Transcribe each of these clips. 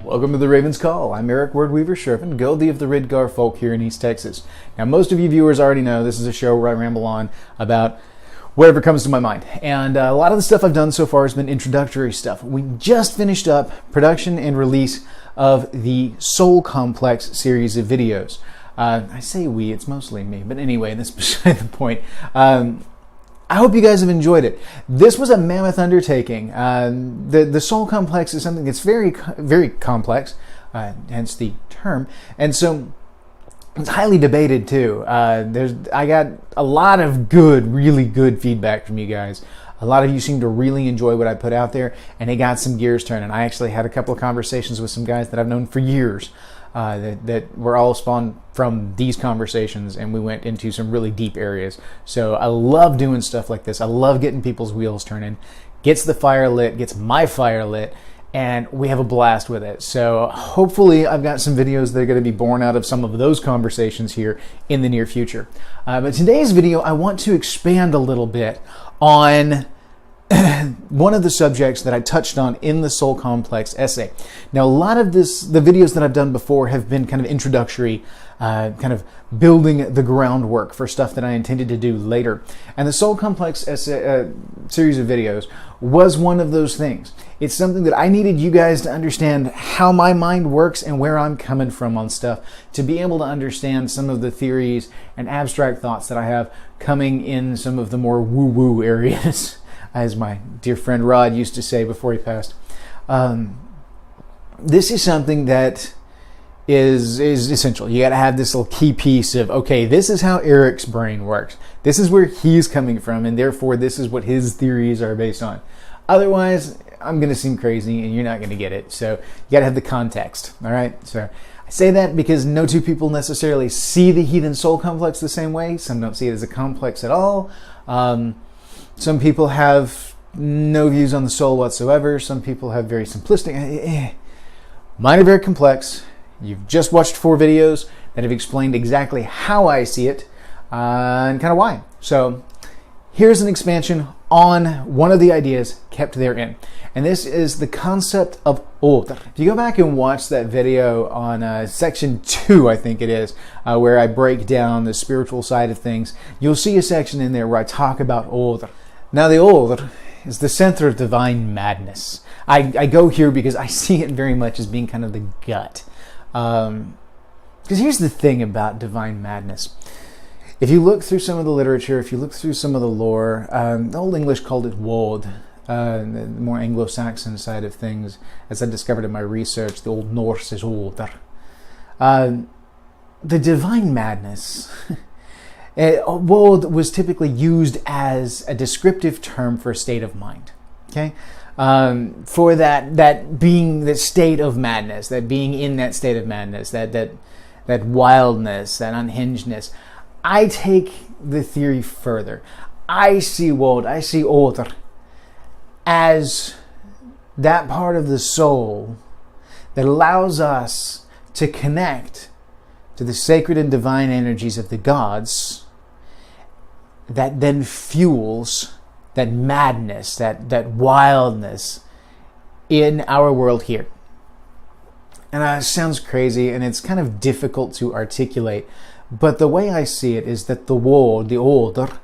Welcome to the Raven's Call. I'm Eric Wordweaver Sjerven, Goldie of the Ridgar folk here in East Texas. Now, most of you viewers already know this is a show where I ramble on about whatever comes to my mind. And a lot of the stuff I've done so far has been introductory stuff. We just finished up production and release of the Soul Complex series of videos. I say we, it's mostly me, but anyway, that's beside the point. I hope you guys have enjoyed it. This was a mammoth undertaking. The Soul Complex is something that's very, very complex, hence the term, and so it's highly debated too. I got a lot of really good feedback from you guys. A lot of you seem to really enjoy what I put out there, and it got some gears turning. I actually had a couple of conversations with some guys that I've known for years. That were all spawned from these conversations, and we went into some really deep areas. So I love doing stuff like this. I love getting people's wheels turning, gets the fire lit, gets my fire lit, and we have a blast with it. So hopefully I've got some videos that are going to be born out of some of those conversations here in the near future. But today's video, I want to expand a little bit on one of the subjects that I touched on in the Soul Complex essay. Now, a lot of the videos that I've done before have been kind of introductory, kind of building the groundwork for stuff that I intended to do later. And the Soul Complex essay, series of videos was one of those things. It's something that I needed you guys to understand how my mind works and where I'm coming from on stuff, to be able to understand some of the theories and abstract thoughts that I have coming in some of the more woo-woo areas. As my dear friend Rod used to say before he passed. This is something that is essential. You got to have this little key piece of, okay, this is how Eric's brain works. This is where he's coming from, and therefore this is what his theories are based on. Otherwise, I'm going to seem crazy, and you're not going to get it. So you got to have the context, all right? So I say that because no two people necessarily see the Heathen Soul Complex the same way. Some don't see it as a complex at all. Some people have no views on the soul whatsoever. Some people have very simplistic. Mine are very complex. You've just watched 4 videos that have explained exactly how I see it and kind of why. So here's an expansion on one of the ideas kept therein. And this is the concept of order. If you go back and watch that video on section 2, I think it is, where I break down the spiritual side of things, you'll see a section in there where I talk about order. Now, the order is the center of divine madness. I go here because I see it very much as being kind of the gut. Because here's the thing about divine madness. If you look through some of the literature, if you look through some of the lore, the Old English called it wold, the more Anglo-Saxon side of things, as I discovered in my research, the Old Norse is order. The divine madness, wold was typically used as a descriptive term for a state of mind. Okay, for that being the state of madness, that being in that state of madness, that wildness, that unhingedness. I take the theory further. I see wold, I see order as that part of the soul that allows us to connect to the sacred and divine energies of the gods, that then fuels that madness, that wildness in our world here. And it sounds crazy, and it's kind of difficult to articulate, but the way I see it is that the world, the order,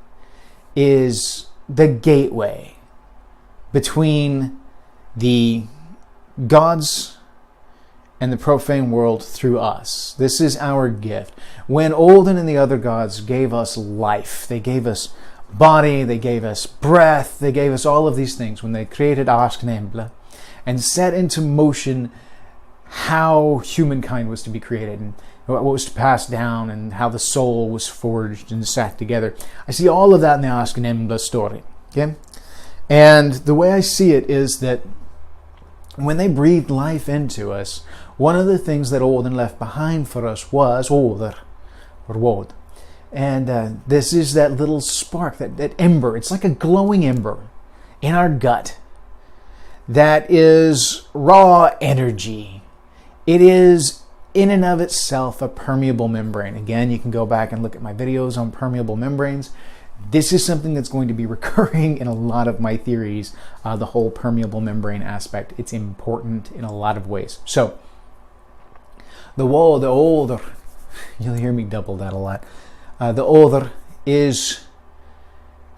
is the gateway between the gods and the profane world through us. This is our gift. When Odin and the other gods gave us life, they gave us body, they gave us breath, they gave us all of these things when they created Asknembla and set into motion how humankind was to be created and what was to pass down and how the soul was forged and sat together. I see all of that in the Asknembla story. Okay? And the way I see it is that when they breathed life into us, one of the things that Odin left behind for us was order, or wod. And this is that little spark, that ember. It's like a glowing ember in our gut that is raw energy. It is in and of itself a permeable membrane. Again, you can go back and look at my videos on permeable membranes. This is something that's going to be recurring in a lot of my theories, the whole permeable membrane aspect. It's important in a lot of ways. So The odor, you'll hear me double that a lot. The odor is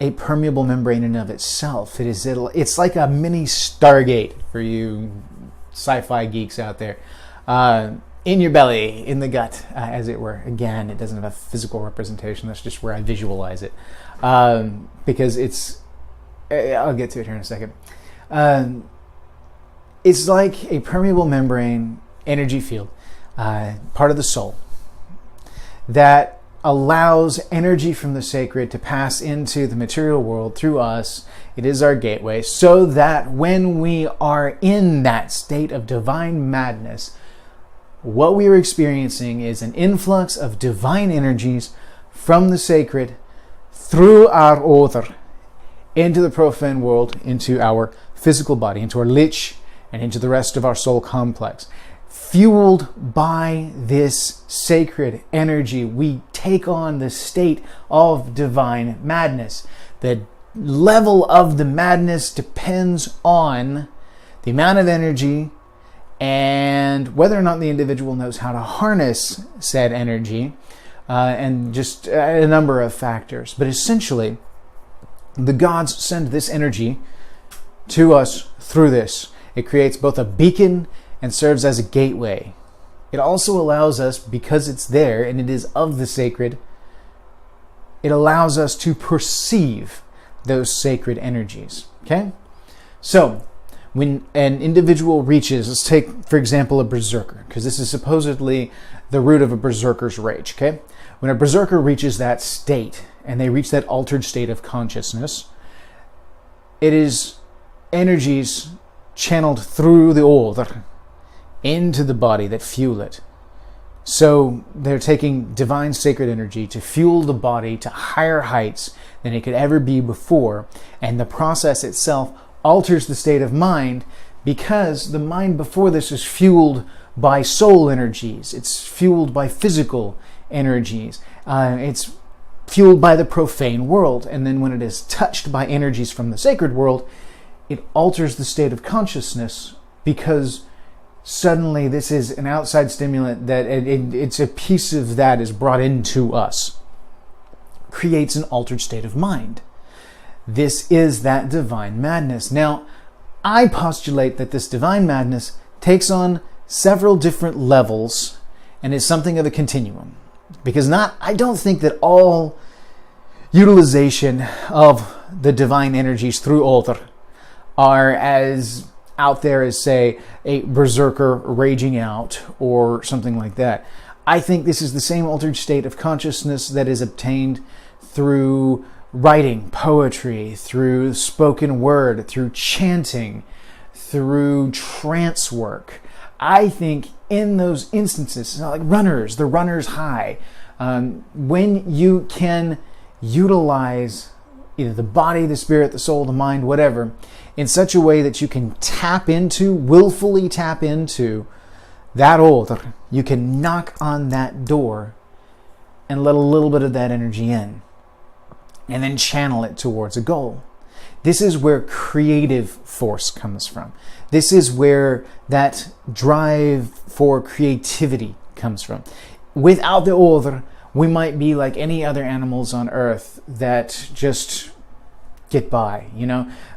a permeable membrane in and of itself. It's like a mini Stargate for you sci-fi geeks out there. In your belly, in the gut, as it were. Again, it doesn't have a physical representation. That's just where I visualize it. Because I'll get to it here in a second. It's like a permeable membrane energy field, part of the soul, that allows energy from the sacred to pass into the material world through us. It is our gateway, so that when we are in that state of divine madness, what we are experiencing is an influx of divine energies from the sacred through our odor into the profane world, into our physical body, into our lich, and into the rest of our soul complex. Fueled by this sacred energy, we take on the state of divine madness. The level of the madness depends on the amount of energy and whether or not the individual knows how to harness said energy, and just a number of factors. But essentially, the gods send this energy to us through this. It creates both a beacon and serves as a gateway. It also allows us, because it's there and it is of the sacred, it allows us to perceive those sacred energies. Okay? So, when an individual reaches, let's take, for example, a berserker, because this is supposedly the root of a berserker's rage, okay? When a berserker reaches that state, and they reach that altered state of consciousness, it is energies channeled through the odor into the body that fuel it. So they're taking divine sacred energy to fuel the body to higher heights than it could ever be before, and the process itself alters the state of mind, because the mind before this is fueled by soul energies. It's fueled by physical energies. It's fueled by the profane world. And then when it is touched by energies from the sacred world, it alters the state of consciousness, because suddenly this is an outside stimulant that it's a piece of that is brought into us. Creates an altered state of mind. This is that divine madness. Now, I postulate that this divine madness takes on several different levels and is something of a continuum. Because I don't think that all utilization of the divine energies through odor are as out there as, say, a berserker raging out or something like that. I think this is the same altered state of consciousness that is obtained through writing poetry, through spoken word, through chanting, through trance work. I think in those instances, like runners, the runner's high, when you can utilize either the body, the spirit, the soul, the mind, whatever, in such a way that you can willfully tap into that odor, you can knock on that door and let a little bit of that energy in, and then channel it towards a goal. This is where creative force comes from. This is where that drive for creativity comes from. Without the odor, we might be like any other animals on earth that just get by,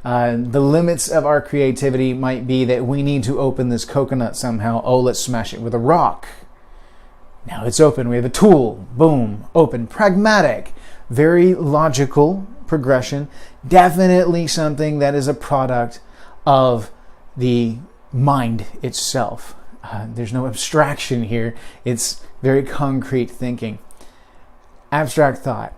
The limits of our creativity might be that we need to open this coconut somehow. Oh, let's smash it with a rock. Now it's open. We have a tool. Boom. Open. Pragmatic. Very logical progression. Definitely something that is a product of the mind itself. There's no abstraction here. It's very concrete thinking. Abstract thought,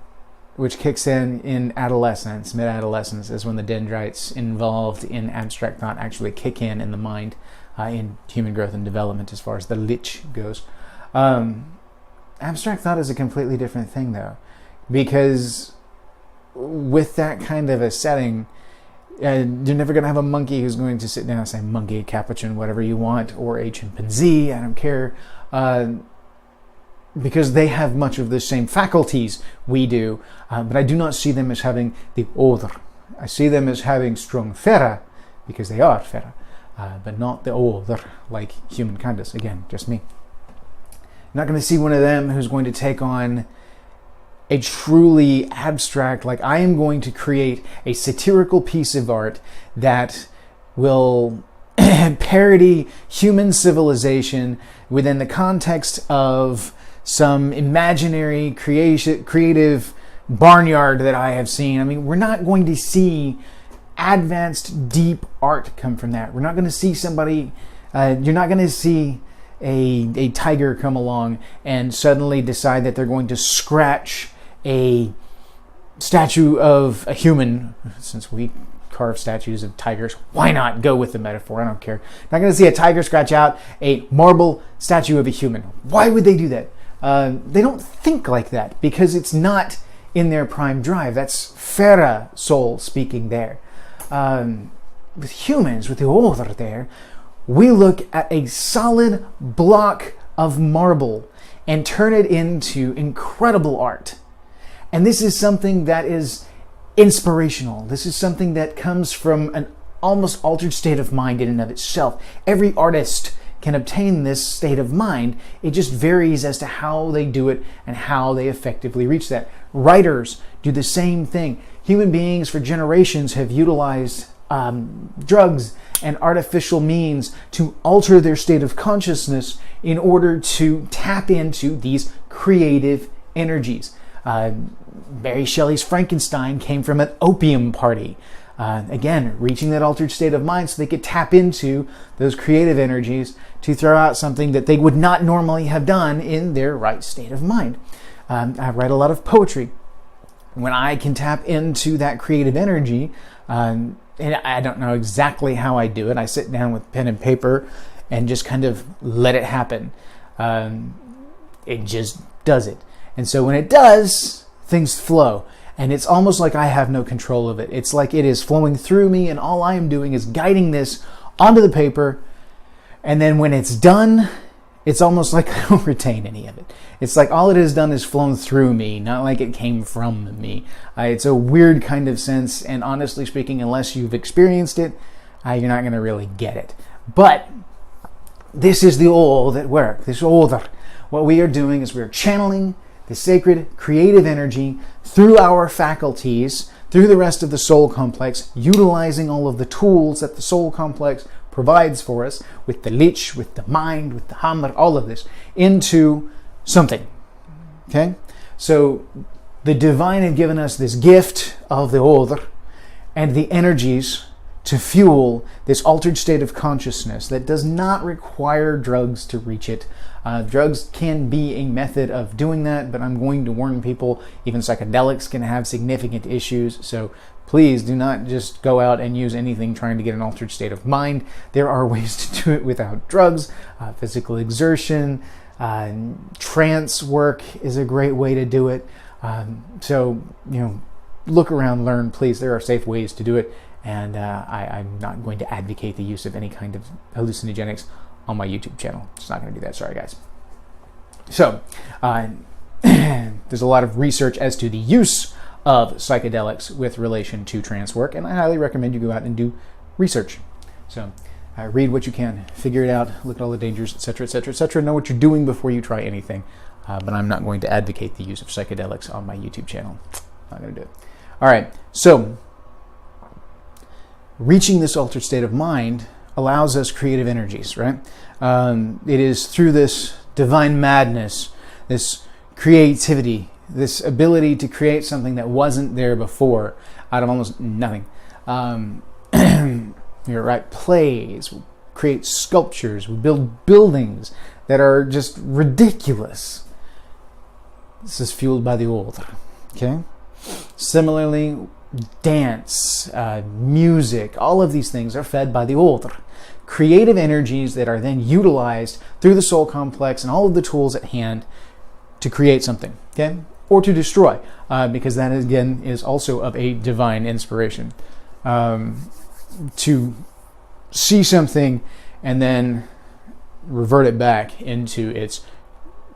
which kicks in adolescence, mid-adolescence, is when the dendrites involved in abstract thought actually kick in the mind, in human growth and development as far as the lich goes. Abstract thought is a completely different thing, though, because with that kind of a setting, you're never going to have a monkey who's going to sit down and say, monkey, capuchin, whatever you want, or a chimpanzee, I don't care, because they have much of the same faculties we do, but I do not see them as having the odor. I see them as having strong fera, because they are fera, but not the odor like humankind does. Again, just me. You're not going to see one of them who's going to take on a truly abstract, like I am going to create a satirical piece of art that will parody human civilization within the context of some imaginary creative barnyard that I have seen. I mean, we're not going to see advanced, deep art come from that. We're not going to see somebody, you're not going to see a tiger come along and suddenly decide that they're going to scratch a statue of a human. Since we carve statues of tigers, why not go with the metaphor? I don't care. Not going to see a tiger scratch out a marble statue of a human. Why would they do that? They don't think like that because it's not in their prime drive. That's Fera soul speaking there. With humans, with the Other there, we look at a solid block of marble and turn it into incredible art. And this is something that is inspirational. This is something that comes from an almost altered state of mind in and of itself. Every artist can obtain this state of mind. It just varies as to how they do it and how they effectively reach that. Writers do the same thing. Human beings for generations have utilized drugs and artificial means to alter their state of consciousness in order to tap into these creative energies. Mary Shelley's Frankenstein came from an opium party. Again, reaching that altered state of mind so they could tap into those creative energies to throw out something that they would not normally have done in their right state of mind. I write a lot of poetry. When I can tap into that creative energy, and I don't know exactly how I do it, I sit down with pen and paper and just kind of let it happen. It just does it. And so when it does, things flow. And it's almost like I have no control of it. It's like it is flowing through me, and all I am doing is guiding this onto the paper. And then when it's done, it's almost like I don't retain any of it. It's like all it has done is flown through me, not like it came from me. It's a weird kind of sense, and honestly speaking, unless you've experienced it, you're not going to really get it. But this is the all that work. This order. What we are doing is we're channeling the sacred creative energy through our faculties, through the rest of the soul complex, utilizing all of the tools that the soul complex provides for us, with the lich, with the mind, with the hammer, all of this, into something. Okay? So the divine had given us this gift of the order and the energies to fuel this altered state of consciousness that does not require drugs to reach it. Drugs can be a method of doing that, but I'm going to warn people, even psychedelics can have significant issues. So please do not just go out and use anything trying to get an altered state of mind. There are ways to do it without drugs. Physical exertion, trance work is a great way to do it. So, look around, learn, please. There are safe ways to do it. And I'm not going to advocate the use of any kind of hallucinogenics on my YouTube channel. Just not going to do that. Sorry, guys. So, there's a lot of research as to the use of psychedelics with relation to trance work, and I highly recommend you go out and do research. So, read what you can, figure it out, look at all the dangers, etc., etc., etc. Know what you're doing before you try anything. But I'm not going to advocate the use of psychedelics on my YouTube channel. Not going to do it. All right. So, reaching this altered state of mind allows us creative energies, right? It is through this divine madness, this creativity, this ability to create something that wasn't there before out of almost nothing. We write plays, we create sculptures, we build buildings that are just ridiculous. This is fueled by the order, okay? Similarly, dance, music, all of these things are fed by the order. Creative energies that are then utilized through the soul complex and all of the tools at hand to create something, okay? Or to destroy, because that again is also of a divine inspiration. To see something and then revert it back into its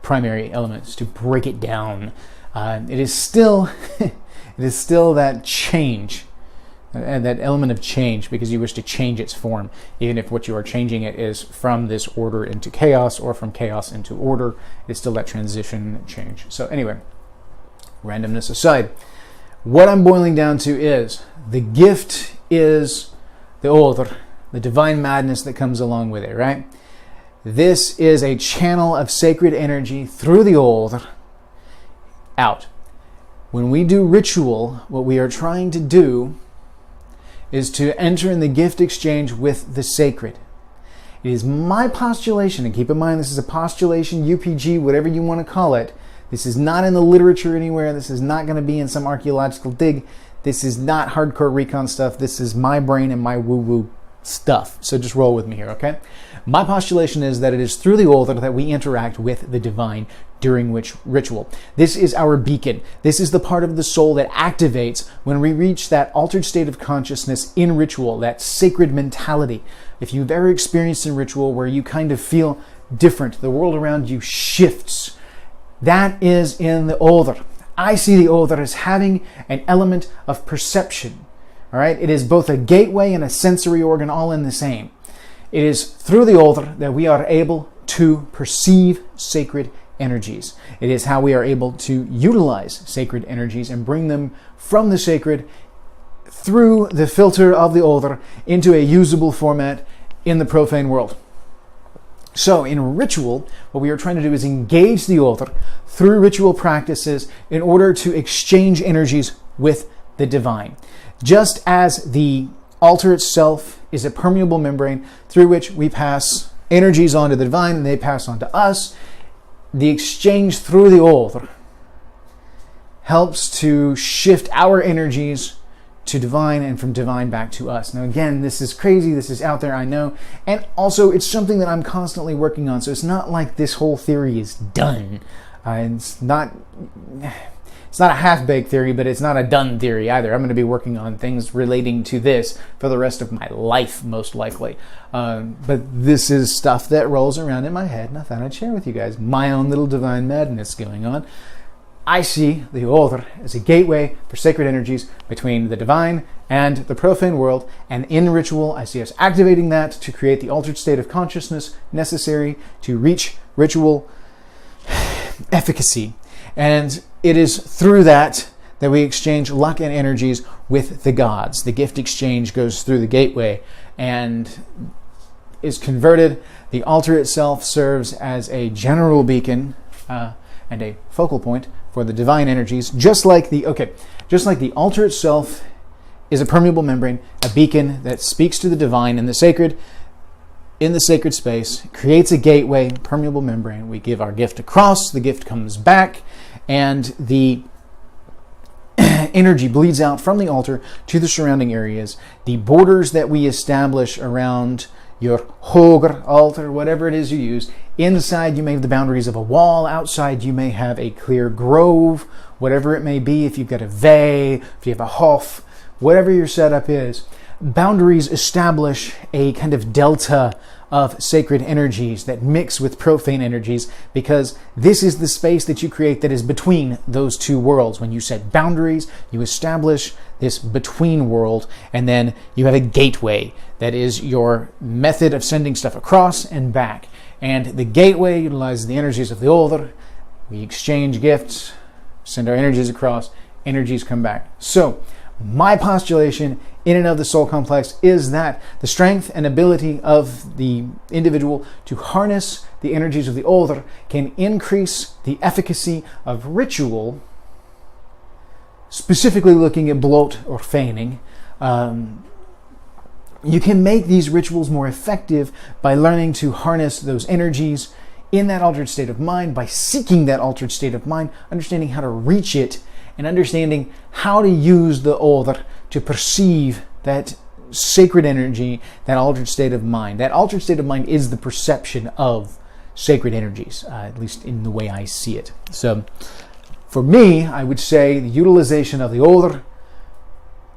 primary elements, to break it down. It is still that change and that element of change, because you wish to change its form, even if what you are changing it is from this order into chaos or from chaos into order. It's still that transition change. So anyway, randomness aside, what I'm boiling down to is the gift is the order, the divine madness that comes along with it, right? This is a channel of sacred energy through the order out. When we do ritual, what we are trying to do is to enter in the gift exchange with the sacred. It is my postulation, and keep in mind this is a postulation, UPG, whatever you want to call it. This is not in the literature anywhere. This is not going to be in some archaeological dig. This is not hardcore recon stuff. This is my brain and my woo-woo stuff. So just roll with me here, okay? My postulation is that it is through the order that we interact with the divine during which ritual. This is our beacon. This is the part of the soul that activates when we reach that altered state of consciousness in ritual, that sacred mentality. If you've ever experienced in ritual where you kind of feel different, the world around you shifts, that is in the order. I see the order as having an element of perception. All right? It is both a gateway and a sensory organ all in the same. It is through the order that we are able to perceive sacred energies. It is how we are able to utilize sacred energies and bring them from the sacred through the filter of the order into a usable format in the profane world. So in ritual, what we are trying to do is engage the order through ritual practices in order to exchange energies with the divine. Just as the altar itself is a permeable membrane through which we pass energies onto the divine and they pass on to us, the exchange through the order helps to shift our energies to divine and from divine back to us. Now again, this is crazy, this is out there, I know, and also it's something that I'm constantly working on, so it's not like this whole theory is done. It's not a half-baked theory, but it's not a done theory either. I'm going to be working on things relating to this for the rest of my life, most likely. But this is stuff that rolls around in my head, and I thought I'd share with you guys my own little divine madness going on. I see the order as a gateway for sacred energies between the divine and the profane world, and in ritual, I see us activating that to create the altered state of consciousness necessary to reach ritual efficacy. And it is through that we exchange luck and energies with the gods. The gift exchange goes through the gateway and is converted. The altar itself serves as a general beacon and a focal point for the divine energies, just like the altar itself is a permeable membrane, a beacon that speaks to the divine in the sacred space, creates a gateway, permeable membrane. We give our gift across, the gift comes back, and the energy bleeds out from the altar to the surrounding areas. The borders that we establish around your höger altar, whatever it is you use, inside you may have the boundaries of a wall, outside you may have a clear grove, whatever it may be, if you've got a vey, if you have a hof, whatever your setup is. Boundaries establish a kind of delta of sacred energies that mix with profane energies, because this is the space that you create that is between those two worlds. When you set boundaries, you establish this between world, and then you have a gateway that is your method of sending stuff across and back. And the gateway utilizes the energies of the order. We exchange gifts, send our energies across, energies come back. So my postulation in and of the soul complex is that the strength and ability of the individual to harness the energies of the order can increase the efficacy of ritual, specifically looking at bloat or feigning. You can make these rituals more effective by learning to harness those energies in that altered state of mind, by seeking that altered state of mind, understanding how to reach it, and understanding how to use the order to perceive that sacred energy, that altered state of mind. That altered state of mind is the perception of sacred energies, at least in the way I see it. So for me, I would say the utilization of the order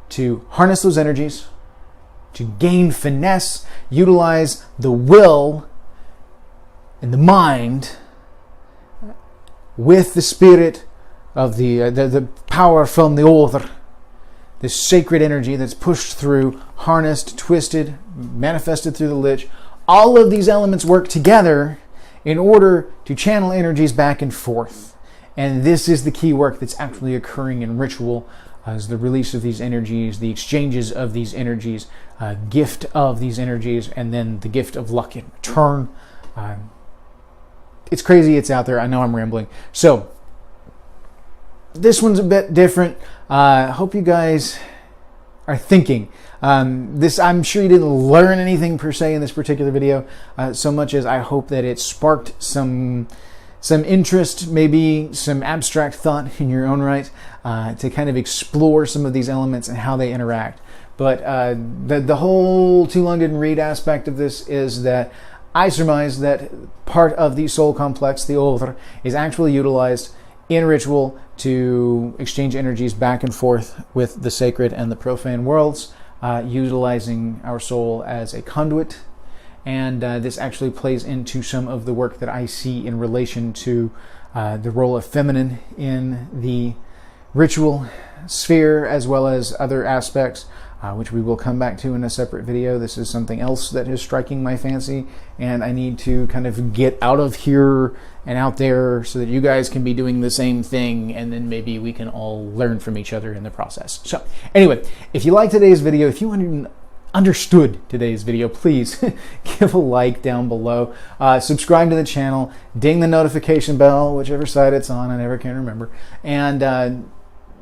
to harness those energies, to gain finesse, utilize the will and the mind with the spirit of the power from the order this sacred energy that's pushed through, harnessed, twisted, manifested through the lich. All of these elements work together in order to channel energies back and forth. And this is the key work that's actually occurring in ritual, as the release of these energies, the exchanges of these energies, gift of these energies, and then the gift of luck in return. It's crazy, it's out there. I know I'm rambling. So, this one's a bit different. Hope you guys are thinking. I'm sure you didn't learn anything per se in this particular video, so much as I hope that it sparked some interest, maybe some abstract thought in your own right, to kind of explore some of these elements and how they interact. But the whole too long didn't read aspect of this is that I surmise that part of the soul complex, the Odr, is actually utilized in ritual to exchange energies back and forth with the sacred and the profane worlds, utilizing our soul as a conduit. And this actually plays into some of the work that I see in relation to the role of feminine in the ritual sphere, as well as other aspects, which we will come back to in a separate video. This is something else that is striking my fancy, and I need to kind of get out of here and out there so that you guys can be doing the same thing, and then maybe we can all learn from each other in the process. So anyway, if you liked today's video, if you understood today's video, please give a like down below, subscribe to the channel, ding the notification bell, whichever side it's on, I never can remember, and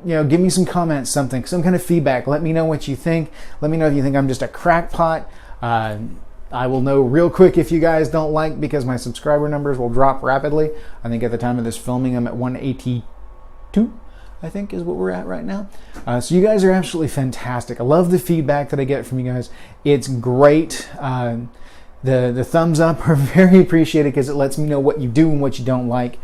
give me some comments, some kind of feedback. Let me know what you think. Let me know if you think I'm just a crackpot. I will know real quick if you guys don't like, because my subscriber numbers will drop rapidly. I think at the time of this filming, I'm at 182, I think is what we're at right now. So you guys are absolutely fantastic. I love the feedback that I get from you guys. It's great. The thumbs up are very appreciated because it lets me know what you do and what you don't like.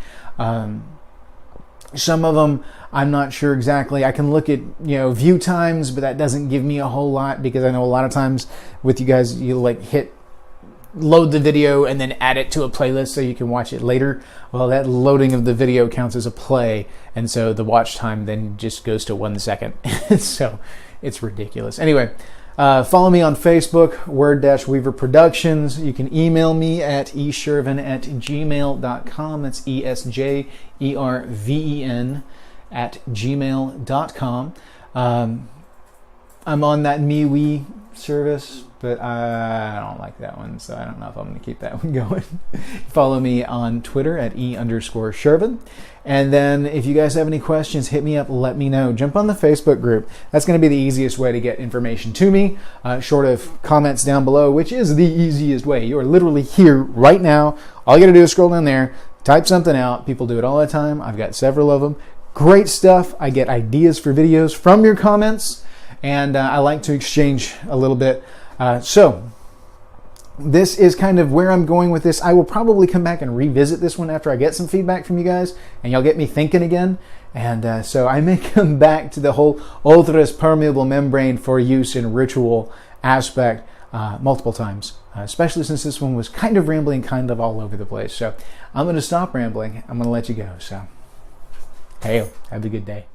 Some of them, I'm not sure exactly. I can look at, view times, but that doesn't give me a whole lot, because I know a lot of times with you guys, you load the video and then add it to a playlist so you can watch it later. Well, that loading of the video counts as a play, and so the watch time then just goes to 1 second. So it's ridiculous. Anyway, follow me on Facebook, Word-Weaver Productions. You can email me at esjerven@gmail.com. That's ESJERVEN@gmail.com. I'm on that MeWe service, but I don't like that one, so I don't know if I'm going to keep that one going. Follow me on Twitter at @E_Sjerven. And then if you guys have any questions, hit me up, let me know. Jump on the Facebook group. That's going to be the easiest way to get information to me, short of comments down below, which is the easiest way. You are literally here right now. All you got to do is scroll down there, type something out. People do it all the time. I've got several of them. Great stuff. I get ideas for videos from your comments, and I like to exchange a little bit. So this is kind of where I'm going with this. I will probably come back and revisit this one after I get some feedback from you guys, and y'all get me thinking again. And so I may come back to the whole Odr's permeable membrane for use in ritual aspect multiple times, especially since this one was kind of rambling, kind of all over the place. So I'm going to stop rambling. I'm going to let you go. So, hey, have a good day.